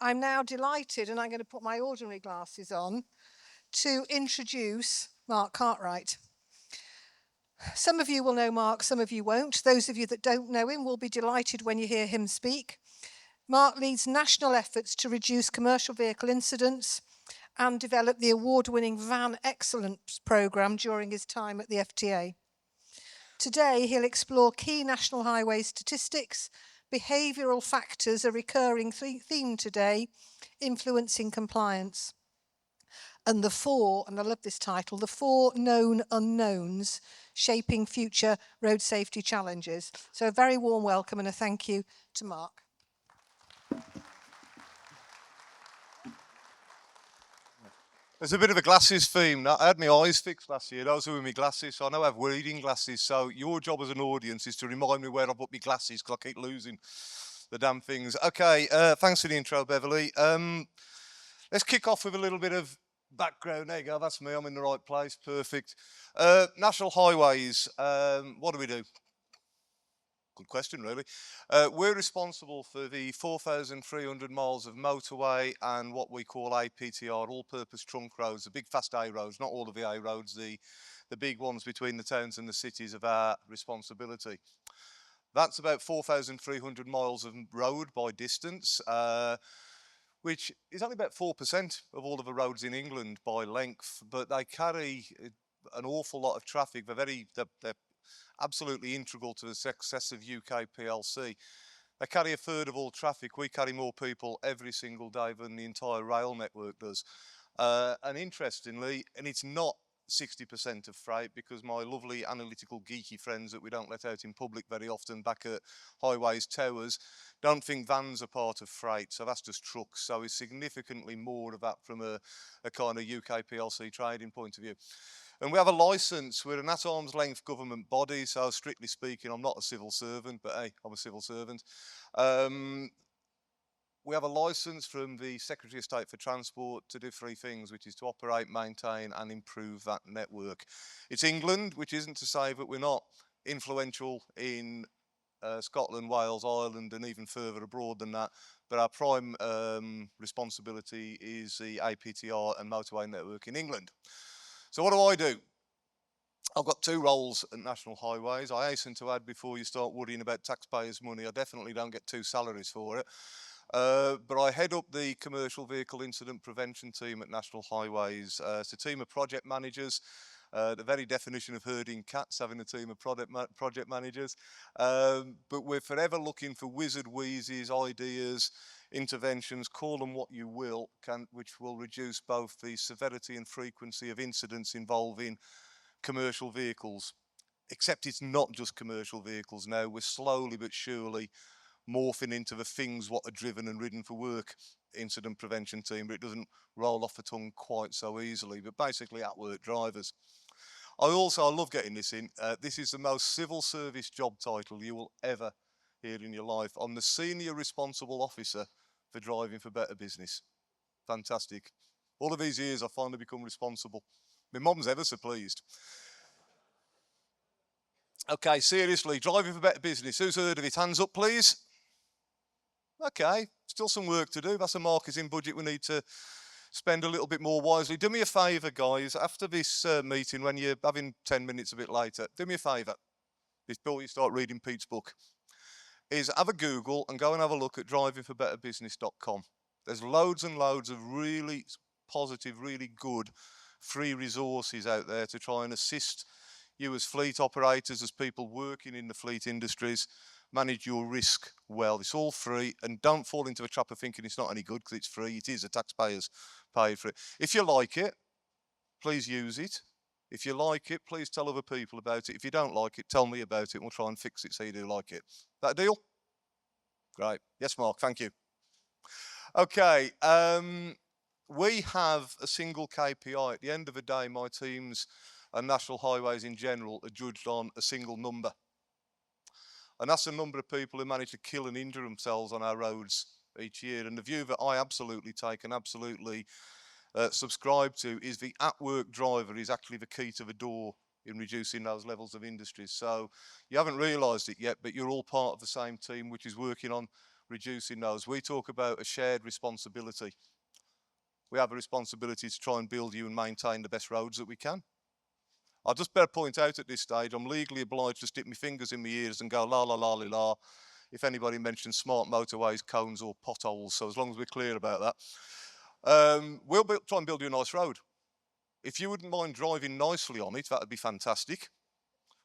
I'm now delighted, and I'm going to put my ordinary glasses on, to introduce Mark Cartwright. Some of you will know Mark, some of you won't. Those of you that don't know him will be delighted when you hear him speak. Mark leads national efforts to reduce commercial vehicle incidents and develop the award-winning Van Excellence programme during his time at the FTA. Today, he'll explore key national highway statistics. Behavioural factors, a recurring theme today, influencing compliance. And the four, and I love this title, the four known unknowns shaping future road safety challenges. So a very warm welcome and a thank you to Mark. There's a bit of a glasses theme. I had my eyes fixed last year. Those were with my glasses, so I now have reading glasses. So your job as an audience is to remind me where I put my glasses, because I keep losing the damn things. Okay, thanks for the intro, Beverly. Let's kick off with a little bit of background. There you go, that's me, I'm in the right place, perfect. National highways, what do? Good question, really. We're responsible for the 4,300 miles of motorway and what we call APTR, all-purpose trunk roads, the big fast A roads, not all of the A roads, the big ones between the towns and the cities of our responsibility. That's about 4,300 miles of road by distance, which is only about 4% of all of the roads in England by length, but they carry an awful lot of traffic. They're absolutely integral to the success of UK PLC. They carry a third of all traffic. We carry more people every single day than the entire rail network does. And interestingly, and it's not 60% of freight, because my lovely analytical geeky friends that we don't let out in public very often back at Highways Towers don't think vans are part of freight, so that's just trucks. So it's significantly more of that from a kind of UK PLC trading point of view. And we have a licence. We're an at-arm's length government body, so strictly speaking, I'm not a civil servant, but hey, I'm a civil servant. We have a licence from the Secretary of State for Transport to do three things, which is to operate, maintain and improve that network. It's England, which isn't to say that we're not influential in Scotland, Wales, Ireland and even further abroad than that, but our prime responsibility is the APTR and motorway network in England. So what do? I've got two roles at National Highways. I hasten to add, before you start worrying about taxpayers' money, I definitely don't get two salaries for it. But I head up the Commercial Vehicle Incident Prevention team at National Highways. It's a team of project managers, the very definition of herding cats, having a team of project managers. But we're forever looking for wizard wheezes, ideas, interventions, call them what you will, which will reduce both the severity and frequency of incidents involving commercial vehicles. Except it's not just commercial vehicles now. We're slowly but surely morphing into the things what are driven and ridden for work incident prevention team, but it doesn't roll off the tongue quite so easily. But basically at work drivers. I love getting this in. This is the most civil service job title you will ever hear in your life. I'm the Senior Responsible Officer for Driving for Better Business. Fantastic. All of these years I've finally become responsible. My mum's ever so pleased. Okay, seriously, Driving for Better Business. Who's heard of it? Hands up, please. Okay, still some work to do. That's a marketing budget we need to spend a little bit more wisely. Do me a favour, guys, after this meeting, when you're having 10 minutes a bit later, do me a favour, before you start reading Pete's book, is have a Google and go and have a look at drivingforbetterbusiness.com. There's loads and loads of really positive, really good free resources out there to try and assist you as fleet operators, as people working in the fleet industries, manage your risk well. It's all free, and don't fall into a trap of thinking it's not any good because it's free. It is. The taxpayers pay for it. If you like it, please use it. If you like it, please tell other people about it. If you don't like it, tell me about it and we'll try and fix it so you do like it. That a deal? Great. Yes, Mark, thank you. Okay, we have a single KPI. At the end of the day, my teams and National Highways in general are judged on a single number. And that's the number of people who manage to kill and injure themselves on our roads each year. And the view that I absolutely take and absolutely subscribe to is the at-work driver is actually the key to the door in reducing those levels of industries. So you haven't realised it yet, but you're all part of the same team, which is working on reducing those. We talk about a shared responsibility. We have a responsibility to try and build you and maintain the best roads that we can. I'll just better point out at this stage, I'm legally obliged to stick my fingers in my ears and go la la la la la if anybody mentions smart motorways, cones or potholes. So as long as we're clear about that, we'll try and build you a nice road. If you wouldn't mind driving nicely on it, that would be fantastic,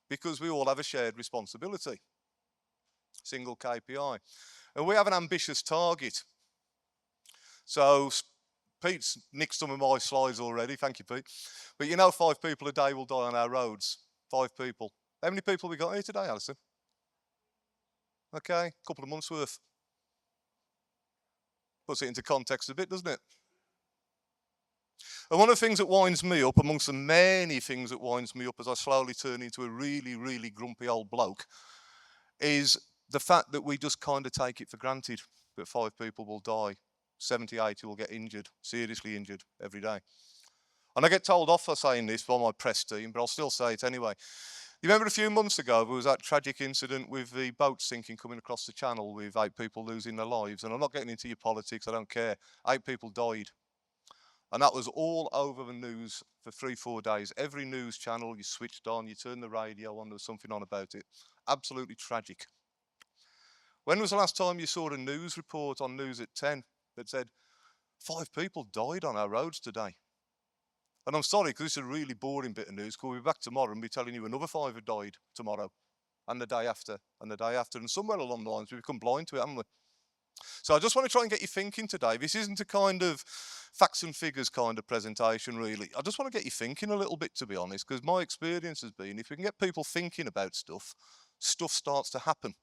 because we all have a shared responsibility. Single KPI. And we have an ambitious target. So Pete's nicked some of my slides already, thank you, Pete. But you know 5 people a day will die on our roads. 5 people. How many people we got here today, Alison? Okay, a couple of months worth. Puts it into context a bit, doesn't it? And one of the things that winds me up, amongst the many things that winds me up as I slowly turn into a really, really grumpy old bloke, is the fact that we just kind of take it for granted that 5 people will die, 70, 80 will get injured, seriously injured every day. And I get told off for saying this by my press team, but I'll still say it anyway. You remember a few months ago, there was that tragic incident with the boat sinking coming across the channel with 8 people losing their lives. And I'm not getting into your politics, I don't care. 8 people died. And that was all over the news for 3-4 days. Every news channel you switched on, you turned the radio on, there was something on about it. Absolutely tragic. When was the last time you saw a news report on News at 10 that said 5 people died on our roads today? And I'm sorry, because it's a really boring bit of news, because we'll be back tomorrow and be telling you another 5 have died tomorrow, and the day after, and the day after. And somewhere along the lines, we've become blind to it, haven't we? So I just want to try and get you thinking today. This isn't a kind of facts and figures kind of presentation, really. I just want to get you thinking a little bit, to be honest, because my experience has been, if we can get people thinking about stuff, stuff starts to happen.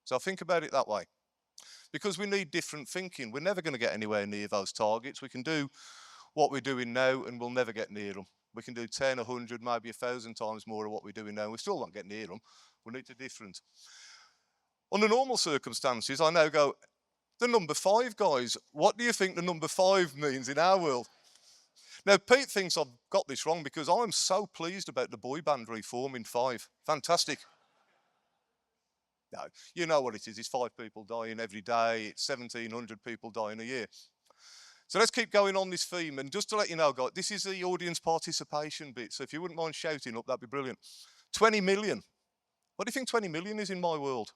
So think about it that way. Because we need different thinking. We're never going to get anywhere near those targets. We can do what we're doing now and we'll never get near them. We can do 10, 100, maybe 1,000 times more of what we're doing now. We still won't get near them. We need to different. Under normal circumstances, I now go, the number 5, guys, what do you think the number 5 means in our world? Now, Pete thinks I've got this wrong because I'm so pleased about the boy band reform in 5. Fantastic. No, you know what it is. It's 5 people dying every day. It's 1,700 people dying a year. So let's keep going on this theme. And just to let you know, guys, this is the audience participation bit. So if you wouldn't mind shouting up, that'd be brilliant. 20 million. What do you think 20 million is in my world?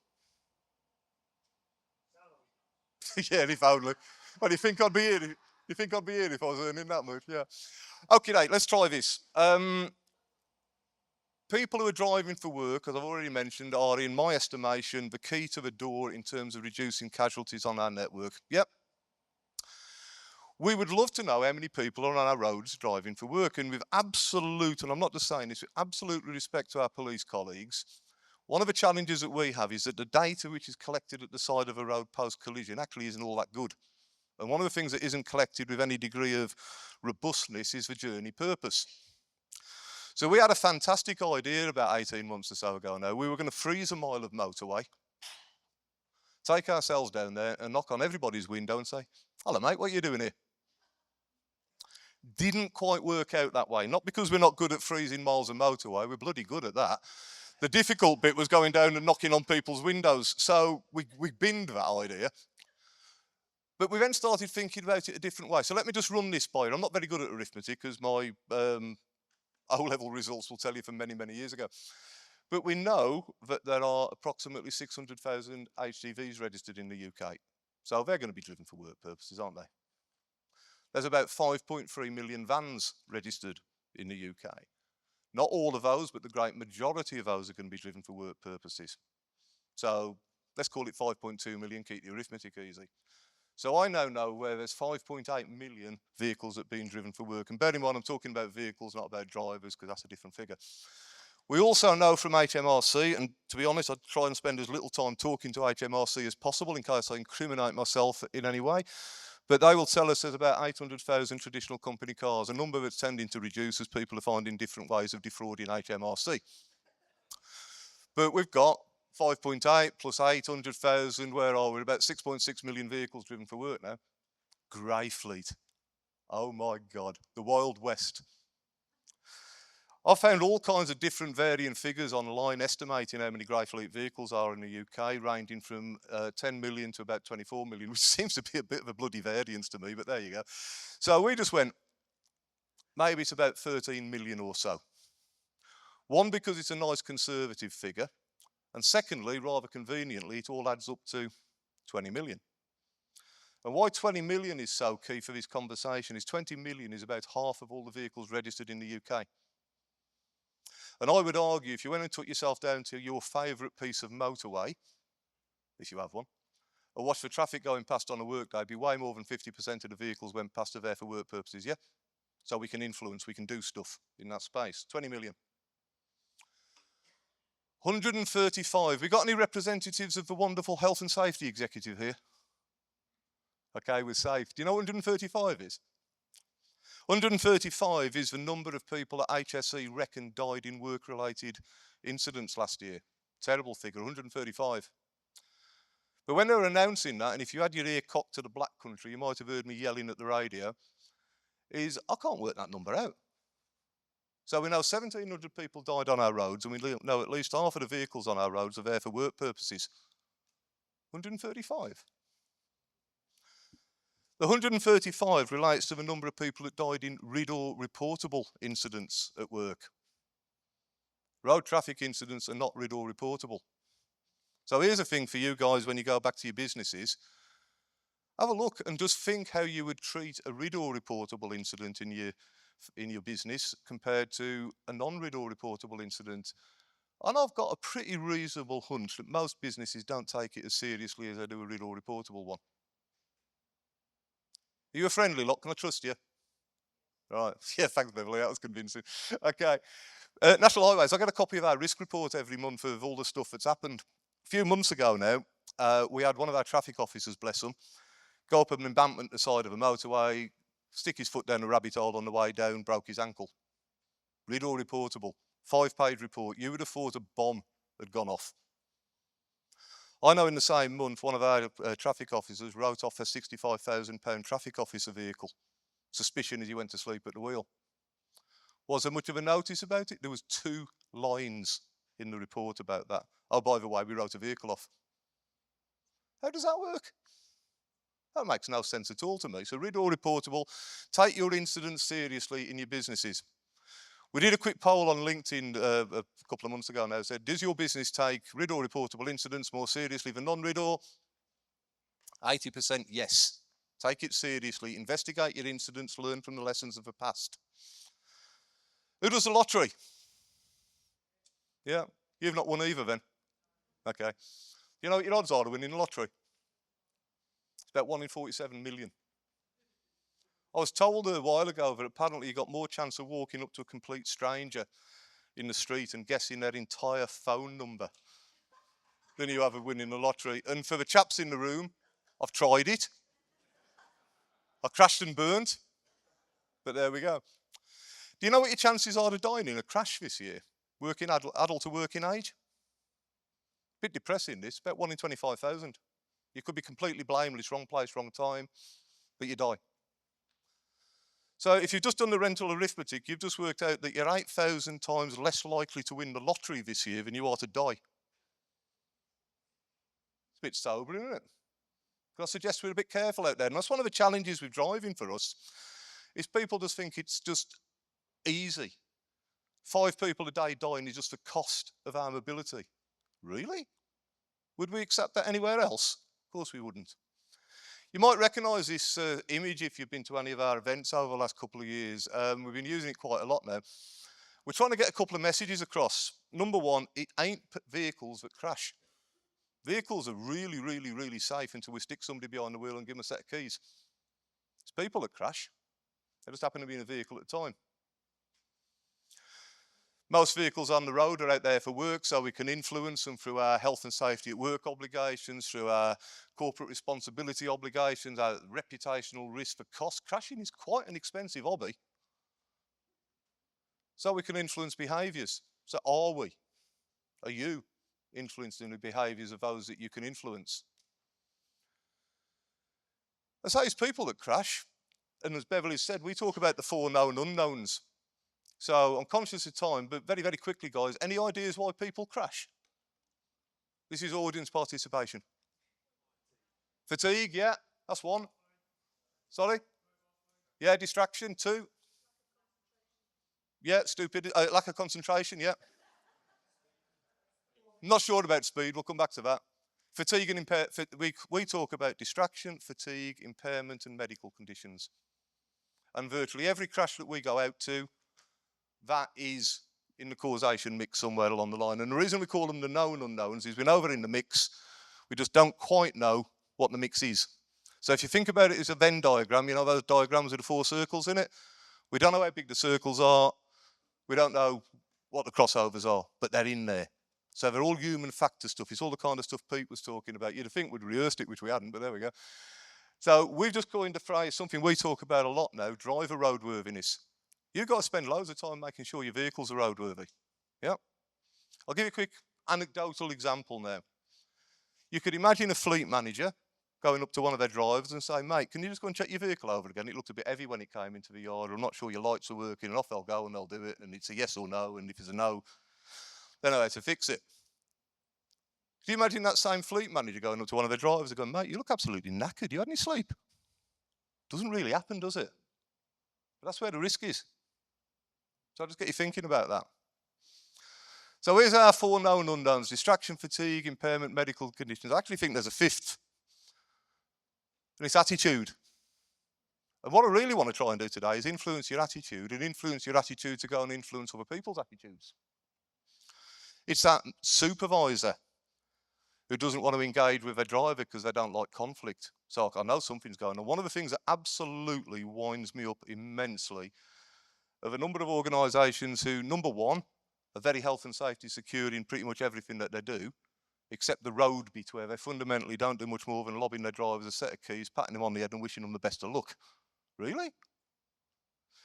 Yeah, if only. Well, you think I'd be here? You think I'd be here if I was earning that much? Yeah. Okay, let's try this. People who are driving for work, as I've already mentioned, are, in my estimation, the key to the door in terms of reducing casualties on our network. Yep. We would love to know how many people are on our roads driving for work. And with absolute, and I'm not just saying this, with absolute respect to our police colleagues, one of the challenges that we have is that the data which is collected at the side of a road post-collision actually isn't all that good. And one of the things that isn't collected with any degree of robustness is the journey purpose. So we had a fantastic idea about 18 months or so ago now. We were going to freeze a mile of motorway, take ourselves down there and knock on everybody's window and say, hello mate, what are you doing here? Didn't quite work out that way. Not because we're not good at freezing miles of motorway, we're bloody good at that. The difficult bit was going down and knocking on people's windows. So we binned that idea. But we then started thinking about it a different way. So let me just run this by you. I'm not very good at arithmetic because my O-level results will tell you from many, many years ago. But we know that there are approximately 600,000 HGVs registered in the UK. So they're going to be driven for work purposes, aren't they? There's about 5.3 million vans registered in the UK. Not all of those, but the great majority of those are going to be driven for work purposes. So let's call it 5.2 million, keep the arithmetic easy. So I now know where there's 5.8 million vehicles that are being driven for work. And bear in mind, I'm talking about vehicles, not about drivers, because that's a different figure. We also know from HMRC, and to be honest, I'd try and spend as little time talking to HMRC as possible in case I incriminate myself in any way. But they will tell us there's about 800,000 traditional company cars, a number that's tending to reduce as people are finding different ways of defrauding HMRC. But we've got 5.8 plus 800,000, where are we? About 6.6 million vehicles driven for work now. Grey fleet. Oh my God, the Wild West. I've found all kinds of different varying figures online estimating how many grey fleet vehicles are in the UK, ranging from 10 million to about 24 million, which seems to be a bit of a bloody variance to me, but there you go. So we just went, maybe it's about 13 million or so. One, because it's a nice conservative figure, and secondly, rather conveniently, it all adds up to 20 million. And why 20 million is so key for this conversation is 20 million is about half of all the vehicles registered in the UK. And I would argue if you went and took yourself down to your favourite piece of motorway, if you have one, or watch for traffic going past on a workday, it'd be way more than 50% of the vehicles went past are there for work purposes, yeah? So we can influence, we can do stuff in that space. 20 million. 135. We got any representatives of the wonderful health and safety executive here? Okay, we're safe. Do you know what 135 is? 135 is the number of people that HSE reckon died in work-related incidents last year. Terrible figure, 135. But when they were announcing that, and if you had your ear cocked to the black country, you might have heard me yelling at the radio, is I can't work that number out. So we know 1,700 people died on our roads, and we know at least half of the vehicles on our roads are there for work purposes. 135. The 135 relates to the number of people that died in RIDDOR reportable incidents at work. Road traffic incidents are not RIDDOR reportable. So here's a thing for you guys when you go back to your businesses. Have a look and just think how you would treat a RIDDOR reportable incident in your business compared to a non-RIDDOR reportable incident. And I've got a pretty reasonable hunch that most businesses don't take it as seriously as they do a RIDDOR reportable one. Are you a friendly lot? Can I trust you? Right. Yeah, thanks, Beverly. That was convincing. Okay. National Highways. I get a copy of our risk report every month of all the stuff that's happened. A few months ago now, we had one of our traffic officers, bless them, go up an embankment the side of a motorway, stick his foot down a rabbit hole on the way down, broke his ankle. RIDDOR reportable. 5-page report. You would have thought a bomb had gone off. I know in the same month, one of our traffic officers wrote off a £65,000 traffic officer vehicle. Suspicion as he went to sleep at the wheel. Was there much of a notice about it? There was 2 lines in the report about that. Oh, by the way, we wrote a vehicle off. How does that work? That makes no sense at all to me. So RIDDOR reportable, take your incidents seriously in your businesses. We did a quick poll on LinkedIn a couple of months ago now. Said, does your business take RIDDOR reportable incidents more seriously than non-RIDDOR? 80% yes. Take it seriously. Investigate your incidents. Learn from the lessons of the past. Who does the lottery? Yeah, you've not won either then. Okay. You know what your odds are to winning the lottery? It's about 1 in 47 million. I was told a while ago that apparently you got more chance of walking up to a complete stranger in the street and guessing their entire phone number than you have of winning the lottery. And for the chaps in the room, I've tried it. I crashed and burned, but there we go. Do you know what your chances are of dying in a crash this year? Working adult to working age? Bit depressing this, about 1 in 25,000. You could be completely blameless, wrong place, wrong time, but you die. So if you've just done the rental arithmetic, you've just worked out that you're 8,000 times less likely to win the lottery this year than you are to die. It's a bit sobering, isn't it? But I suggest we're a bit careful out there. And that's one of the challenges with driving for us, is people just think it's just easy. 5 people a day dying is just the cost of our mobility. Really? Would we accept that anywhere else? Of course we wouldn't. You might recognise this image if you've been to any of our events over the last couple of years. We've been using it quite a lot now. We're trying to get a couple of messages across. Number one, it ain't vehicles that crash. Vehicles are really, really, really safe until we stick somebody behind the wheel and give them a set of keys. It's people that crash. They just happen to be in a vehicle at a time. Most vehicles on the road are out there for work, so we can influence them through our health and safety at work obligations, through our corporate responsibility obligations, our reputational risk for cost. Crashing is quite an expensive hobby. So we can influence behaviours. So are you influencing the behaviours of those that you can influence? I say it's people that crash, and as Beverly said, we talk about the 4 known unknowns. So I'm conscious of time, but very, very quickly, guys, any ideas why people crash? This is audience participation. Fatigue, yeah, that's one. Sorry? Yeah, distraction, two. Yeah, stupid, lack of concentration, yeah. Not sure about speed, we'll come back to that. Fatigue and we talk about distraction, fatigue, impairment, and medical conditions. And virtually every crash that we go out to, that is in the causation mix somewhere along the line. And the reason we call them the known unknowns is we're over in the mix, we just don't quite know what the mix is. So if you think about it as a Venn diagram, you know those diagrams with the 4 circles in it? We don't know how big the circles are, we don't know what the crossovers are, but they're in there. So they're all human factor stuff. It's all the kind of stuff Pete was talking about. You'd think we'd rehearsed it, which we hadn't, but there we go. So we've just coined the phrase, something we talk about a lot now, driver roadworthiness. You've got to spend loads of time making sure your vehicles are roadworthy. Yeah. I'll give you a quick anecdotal example now. You could imagine a fleet manager going up to one of their drivers and saying, mate, can you just go and check your vehicle over again? It looked a bit heavy when it came into the yard. I'm not sure your lights are working. And off they'll go and they'll do it. And it's a yes or no. And if it's a no, they know how to fix it. Can you imagine that same fleet manager going up to one of their drivers and going, mate, you look absolutely knackered. You had any sleep? Doesn't really happen, does it? But that's where the risk is. So I'll just get you thinking about that. So here's our 4 known unknowns: distraction, fatigue, impairment, medical conditions. I actually think there's a 5th, and it's attitude. And what I really want to try and do today is influence your attitude, and influence your attitude to go and influence other people's attitudes. It's that supervisor who doesn't want to engage with their driver because they don't like conflict. So I know something's going on. One of the things that absolutely winds me up immensely of a number of organisations who, number one, are very health and safety secure in pretty much everything that they do, except the road bit where they fundamentally don't do much more than lobbing their drivers a set of keys, patting them on the head and wishing them the best of luck. Really?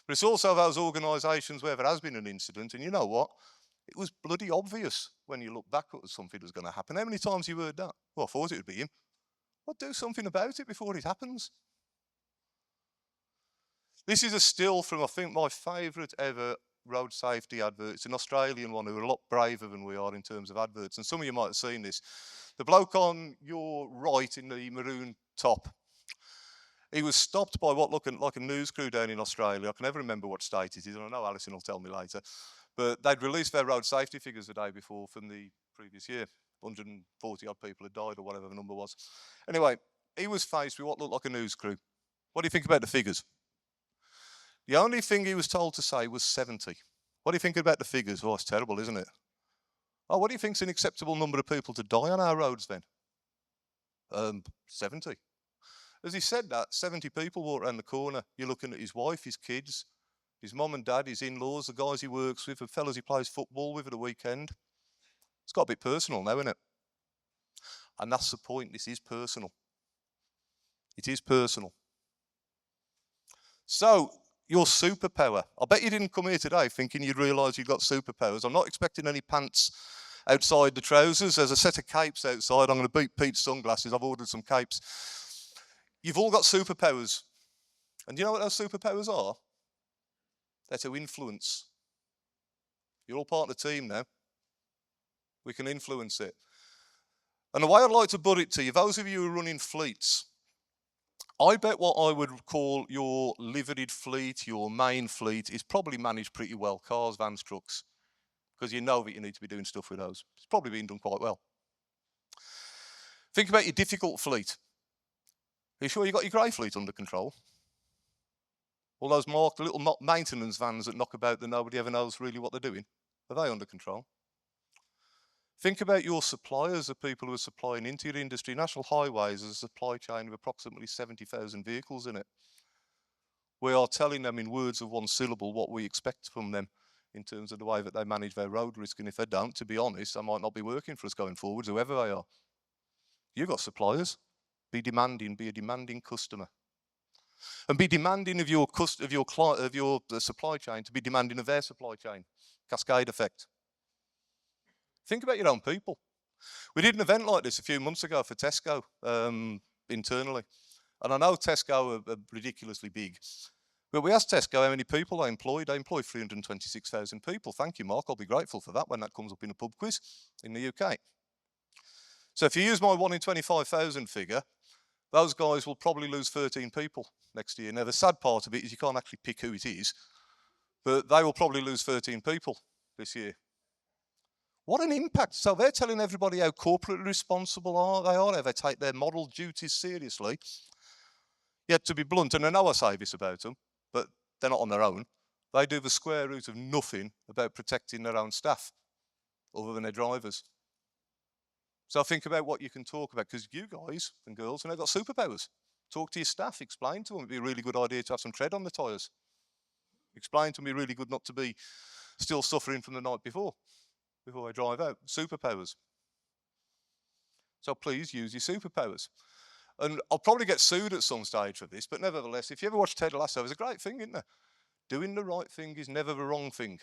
But it's also those organisations where there has been an incident, and you know what? It was bloody obvious when you look back at something that was going to happen. How many times you heard that? Well, I thought it would be him. Well, do something about it before it happens. This is a still from, I think, my favourite ever road safety advert. It's an Australian one who are a lot braver than we are in terms of adverts. And some of you might have seen this. The bloke on your right in the maroon top, he was stopped by what looked like a news crew down in Australia. I can never remember what state it is, and I know Alison will tell me later. But they'd released their road safety figures the day before from the previous year. 140 odd people had died or whatever the number was. Anyway, he was faced with what looked like a news crew. What do you think about the figures? The only thing he was told to say was 70. What do you think about the figures? Oh, it's terrible, isn't it? Oh, what do you think's an acceptable number of people to die on our roads then? 70. As he said that, 70 people walked around the corner. You're looking at his wife, his kids, his mum and dad, his in-laws, the guys he works with, the fellas he plays football with at the weekend. It's got a bit personal now, isn't it? And that's the point. This is personal. It is personal. So, your superpower. I bet you didn't come here today thinking you'd realise you've got superpowers. I'm not expecting any pants outside the trousers. There's a set of capes outside. I'm going to beat Pete's sunglasses. I've ordered some capes. You've all got superpowers. And do you know what those superpowers are? They're to influence. You're all part of the team now. We can influence it. And the way I'd like to put it to you, those of you who are running fleets, I bet what I would call your liveried fleet, your main fleet, is probably managed pretty well. Cars, vans, trucks. Because you know that you need to be doing stuff with those. It's probably been done quite well. Think about your difficult fleet. Are you sure you got your grey fleet under control? All those marked little maintenance vans that knock about that nobody ever knows really what they're doing, are they under control? Think about your suppliers, the people who are supplying into your industry. National Highways is a supply chain of approximately 70,000 vehicles in it. We are telling them in words of one syllable what we expect from them in terms of the way that they manage their road risk. And if they don't, to be honest, they might not be working for us going forwards, whoever they are. You've got suppliers. Be demanding, be a demanding customer. And be demanding of your supply chain to be demanding of their supply chain. Cascade effect. Think about your own people. We did an event like this a few months ago for Tesco internally. And I know Tesco are ridiculously big, But we asked Tesco how many people they employ. They employ 326,000 people. Thank you, Mark. I'll be grateful for that when that comes up in a pub quiz in the UK. So if you use my 1 in 25,000 figure, those guys will probably lose 13 people next year. Now, the sad part of it is you can't actually pick who it is, but they will probably lose 13 people this year. What an impact. So they're telling everybody how corporately responsible they are, how they take their moral duties seriously. Yet, to be blunt, and I know I say this about them, but they're not on their own. They do the square root of nothing about protecting their own staff, other than their drivers. So think about what you can talk about, because you guys and girls, they've got superpowers. Talk to your staff, explain to them. It'd be a really good idea to have some tread on the tyres. Explain to them it'd be really good not to be still suffering from the night before I drive out. Superpowers. So please use your superpowers. And I'll probably get sued at some stage for this, but nevertheless, if you ever watch Ted Lasso, it's a great thing, isn't it? Doing the right thing is never the wrong thing.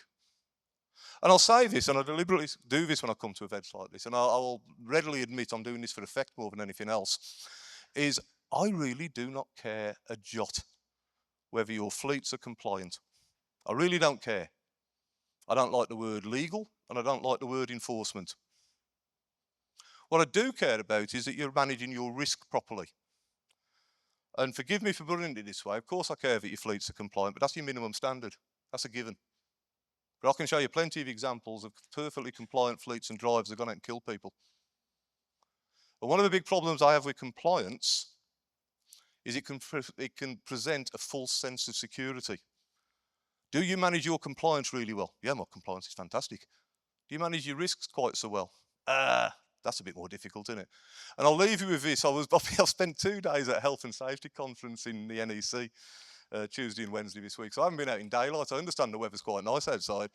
And I'll say this, and I deliberately do this when I come to events like this, and I'll readily admit I'm doing this for effect more than anything else, is I really do not care a jot whether your fleets are compliant. I really don't care. I don't like the word legal, and I don't like the word enforcement. What I do care about is that you're managing your risk properly. And forgive me for putting it this way, of course I care that your fleets are compliant, but that's your minimum standard. That's a given. But I can show you plenty of examples of perfectly compliant fleets and drives that have gone out and killed people. But one of the big problems I have with compliance is it can present a false sense of security. Do you manage your compliance really well? Yeah, my compliance is fantastic. Do you manage your risks quite so well? That's a bit more difficult, isn't it? And I'll leave you with this. I've spent 2 days at a health and safety conference in the NEC, Tuesday and Wednesday this week. So I haven't been out in daylight. I understand the weather's quite nice outside.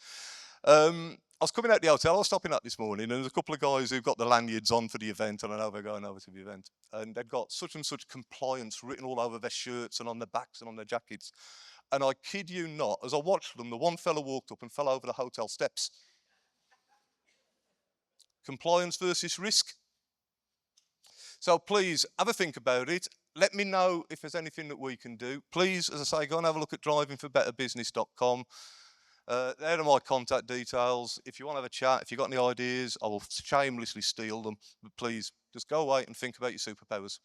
I was coming out the hotel. I was stopping up this morning, and there's a couple of guys who've got the lanyards on for the event, and I know they're going over to the event. And they've got such and such compliance written all over their shirts and on their backs and on their jackets. And I kid you not, as I watched them, the one fella walked up and fell over the hotel steps. Compliance versus risk. So please have a think about it. Let me know if there's anything that we can do. Please, as I say, go and have a look at drivingforbetterbusiness.com. There are my contact details. If you want to have a chat, if you've got any ideas, I will shamelessly steal them. But please, just go away and think about your superpowers.